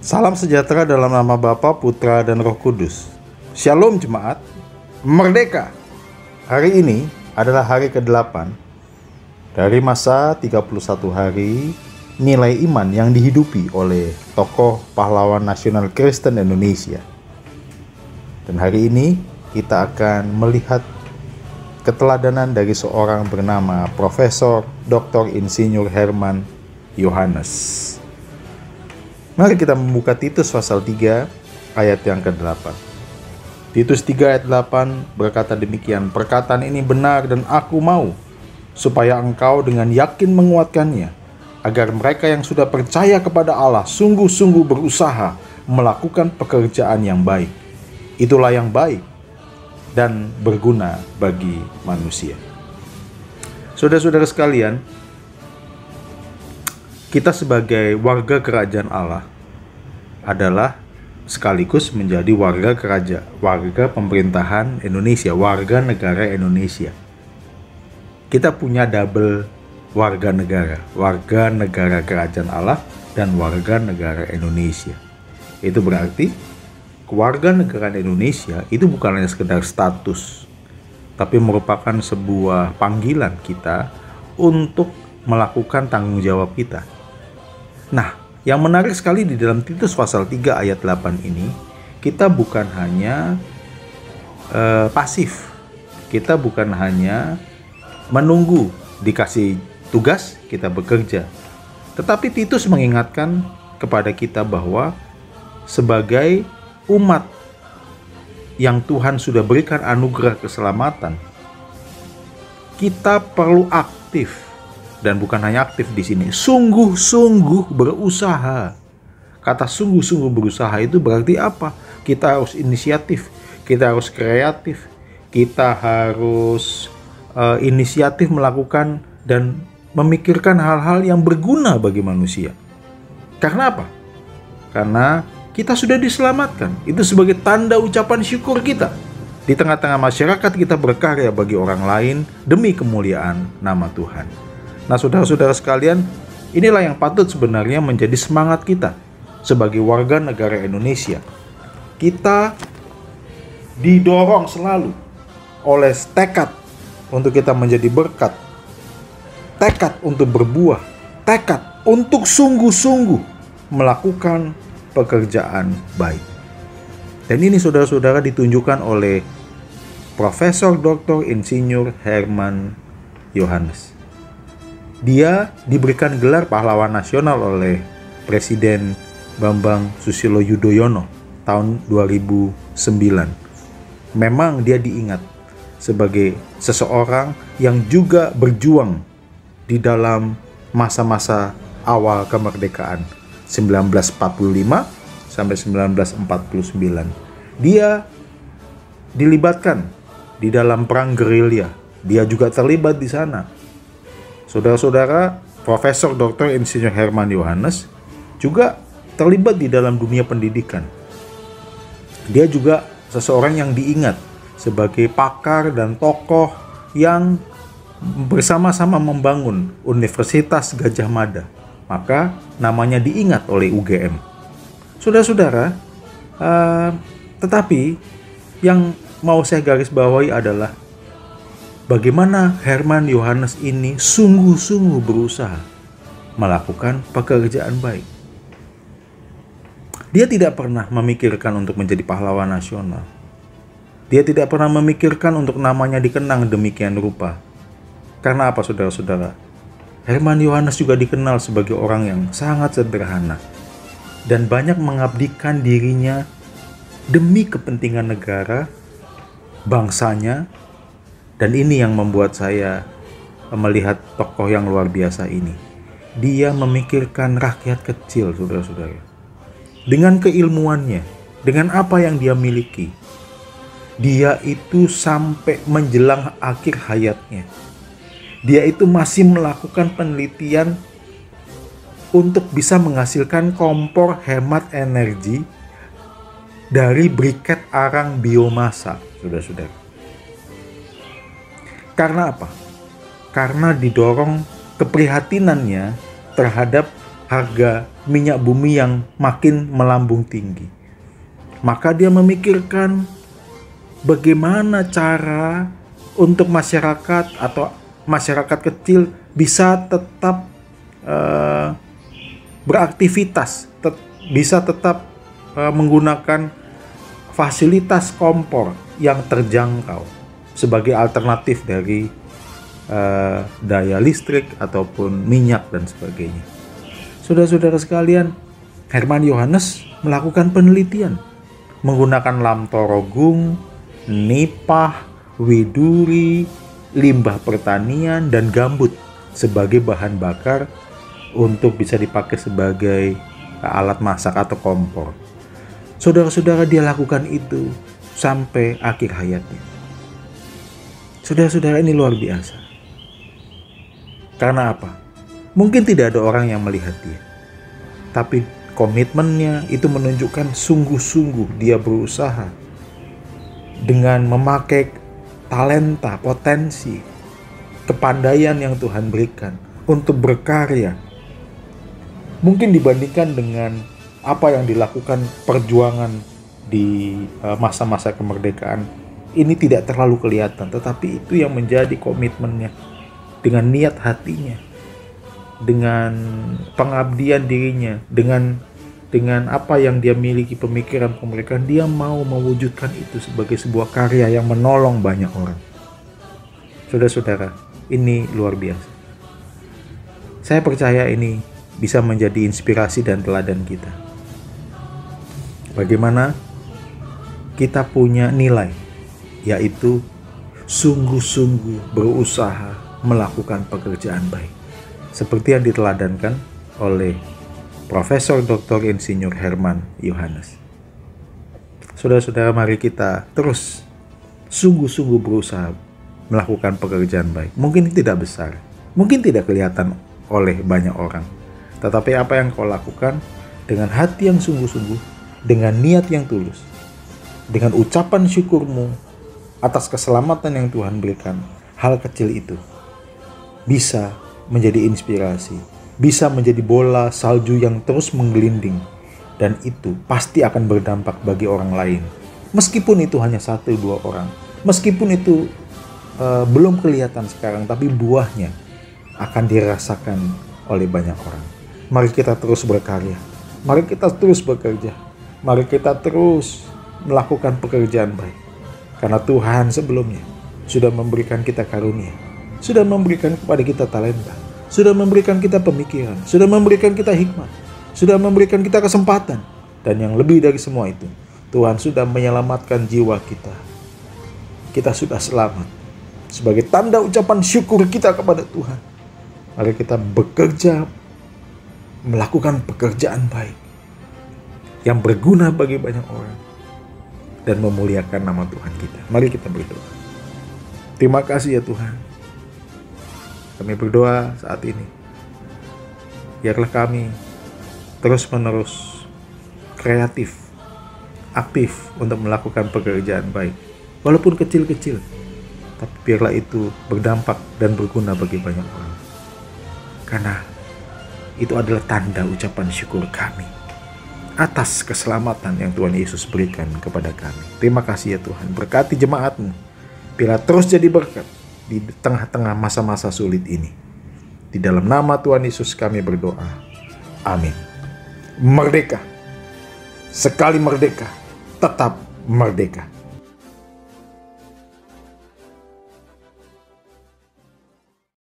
Salam sejahtera dalam nama Bapa, Putra, dan Roh Kudus. Shalom jemaat, merdeka! Hari ini adalah hari ke-8 dari masa 31 hari nilai iman yang dihidupi oleh tokoh pahlawan nasional Kristen Indonesia. Dan hari ini kita akan melihat keteladanan dari seorang bernama Profesor Dr. Insinyur Herman Yohanes. Mari kita membuka Titus pasal 3 ayat yang ke-8. Titus 3 ayat 8 berkata demikian, "Perkataan ini benar dan aku mau, supaya engkau dengan yakin menguatkannya, agar mereka yang sudah percaya kepada Allah sungguh-sungguh berusaha melakukan pekerjaan yang baik. Itulah yang baik dan berguna bagi manusia." Saudara-saudara sekalian, kita sebagai warga kerajaan Allah adalah sekaligus menjadi warga pemerintahan Indonesia, warga negara Indonesia. Kita punya double warga negara kerajaan Allah dan warga negara Indonesia. Itu berarti kewarganegaraan Indonesia itu bukan hanya sekedar status, tapi merupakan sebuah panggilan kita untuk melakukan tanggung jawab kita. Nah, yang menarik sekali di dalam Titus pasal 3 ayat 8 ini, kita bukan hanya pasif. Kita bukan hanya menunggu dikasih tugas, kita bekerja. Tetapi Titus mengingatkan kepada kita bahwa sebagai umat yang Tuhan sudah berikan anugerah keselamatan, kita perlu aktif. Dan bukan hanya aktif di sini, sungguh-sungguh berusaha. Kata sungguh-sungguh berusaha itu berarti apa? Kita harus inisiatif, kita harus kreatif, kita harus inisiatif melakukan dan memikirkan hal-hal yang berguna bagi manusia. Karena apa? Karena kita sudah diselamatkan. Itu sebagai tanda ucapan syukur kita. Di tengah-tengah masyarakat kita berkarya bagi orang lain demi kemuliaan nama Tuhan. Nah, saudara-saudara sekalian, inilah yang patut sebenarnya menjadi semangat kita sebagai warga negara Indonesia. Kita didorong selalu oleh tekad untuk kita menjadi berkat, tekad untuk berbuah, tekad untuk sungguh-sungguh melakukan pekerjaan baik. Dan ini saudara-saudara ditunjukkan oleh Profesor Dr. Insinyur Herman Yohanes. Dia diberikan gelar pahlawan nasional oleh Presiden Bambang Susilo Yudhoyono tahun 2009. Memang dia diingat sebagai seseorang yang juga berjuang di dalam masa-masa awal kemerdekaan 1945 sampai 1949. Dia dilibatkan di dalam perang gerilya. Dia juga terlibat di sana. Saudara-saudara, Profesor Dr. Insinyur Herman Yohanes juga terlibat di dalam dunia pendidikan. Dia juga seseorang yang diingat sebagai pakar dan tokoh yang bersama-sama membangun Universitas Gadjah Mada. Maka namanya diingat oleh UGM. Saudara-saudara, tetapi yang mau saya garis bawahi adalah bagaimana Herman Yohanes ini sungguh-sungguh berusaha melakukan pekerjaan baik. Dia tidak pernah memikirkan untuk menjadi pahlawan nasional. Dia tidak pernah memikirkan untuk namanya dikenang demikian rupa. Karena apa, saudara-saudara? Herman Yohanes juga dikenal sebagai orang yang sangat sederhana dan banyak mengabdikan dirinya demi kepentingan negara, bangsanya. Dan ini yang membuat saya melihat tokoh yang luar biasa ini. Dia memikirkan rakyat kecil, saudara-saudara. Dengan keilmuannya, dengan apa yang dia miliki, dia itu sampai menjelang akhir hayatnya, dia itu masih melakukan penelitian untuk bisa menghasilkan kompor hemat energi dari briket arang biomasa, saudara-saudara. Karena apa? Karena didorong keprihatinannya terhadap harga minyak bumi yang makin melambung tinggi. Maka dia memikirkan bagaimana cara untuk masyarakat atau masyarakat kecil bisa tetap beraktivitas, bisa tetap menggunakan fasilitas kompor yang terjangkau sebagai alternatif dari daya listrik ataupun minyak dan sebagainya. Saudara-saudara sekalian, Herman Yohanes melakukan penelitian menggunakan lamtorogung, nipah, widuri, limbah pertanian, dan gambut sebagai bahan bakar untuk bisa dipakai sebagai alat masak atau kompor. Saudara-saudara, dia lakukan itu sampai akhir hayatnya. Saudara-saudara, ini luar biasa. Karena apa? Mungkin tidak ada orang yang melihat dia, tapi komitmennya itu menunjukkan sungguh-sungguh dia berusaha dengan memakai talenta, potensi, kepandaian yang Tuhan berikan untuk berkarya. Mungkin dibandingkan dengan apa yang dilakukan perjuangan di masa-masa kemerdekaan, ini tidak terlalu kelihatan, tetapi itu yang menjadi komitmennya, dengan niat hatinya, dengan pengabdian dirinya, dengan apa yang dia miliki, pemikiran, dia mau mewujudkan itu sebagai sebuah karya yang menolong banyak orang. Saudara-saudara, ini luar biasa. Saya percaya ini bisa menjadi inspirasi dan teladan kita. Bagaimana kita punya nilai, yaitu sungguh-sungguh berusaha melakukan pekerjaan baik, seperti yang diteladankan oleh Profesor Dr. Insinyur Herman Yohanes. Saudara-saudara, mari kita terus sungguh-sungguh berusaha melakukan pekerjaan baik. Mungkin tidak besar, mungkin tidak kelihatan oleh banyak orang, tetapi apa yang kau lakukan dengan hati yang sungguh-sungguh, dengan niat yang tulus, dengan ucapan syukurmu atas keselamatan yang Tuhan berikan, hal kecil itu bisa menjadi inspirasi, bisa menjadi bola salju yang terus menggelinding, dan itu pasti akan berdampak bagi orang lain. Meskipun itu hanya 1-2 orang, meskipun itu belum kelihatan sekarang, tapi buahnya akan dirasakan oleh banyak orang. Mari kita terus berkarya, mari kita terus bekerja, mari kita terus melakukan pekerjaan baik, karena Tuhan sebelumnya sudah memberikan kita karunia, sudah memberikan kepada kita talenta, sudah memberikan kita pemikiran, sudah memberikan kita hikmat, sudah memberikan kita kesempatan, dan yang lebih dari semua itu, Tuhan sudah menyelamatkan jiwa kita. Kita sudah selamat. Sebagai tanda ucapan syukur kita kepada Tuhan, mari kita bekerja, melakukan pekerjaan baik yang berguna bagi banyak orang dan memuliakan nama Tuhan kita. Mari kita berdoa. Terima kasih ya Tuhan. Kami berdoa saat ini, biarlah kami terus-menerus kreatif, aktif untuk melakukan pekerjaan baik, walaupun kecil-kecil, tapi biarlah itu berdampak dan berguna bagi banyak orang, karena itu adalah tanda ucapan syukur kami atas keselamatan yang Tuhan Yesus berikan kepada kami. Terima kasih ya Tuhan, berkati jemaat-Mu, biarlah terus jadi berkat di tengah-tengah masa-masa sulit ini. Di dalam nama Tuhan Yesus kami berdoa. Amin. Merdeka. Sekali merdeka, tetap merdeka.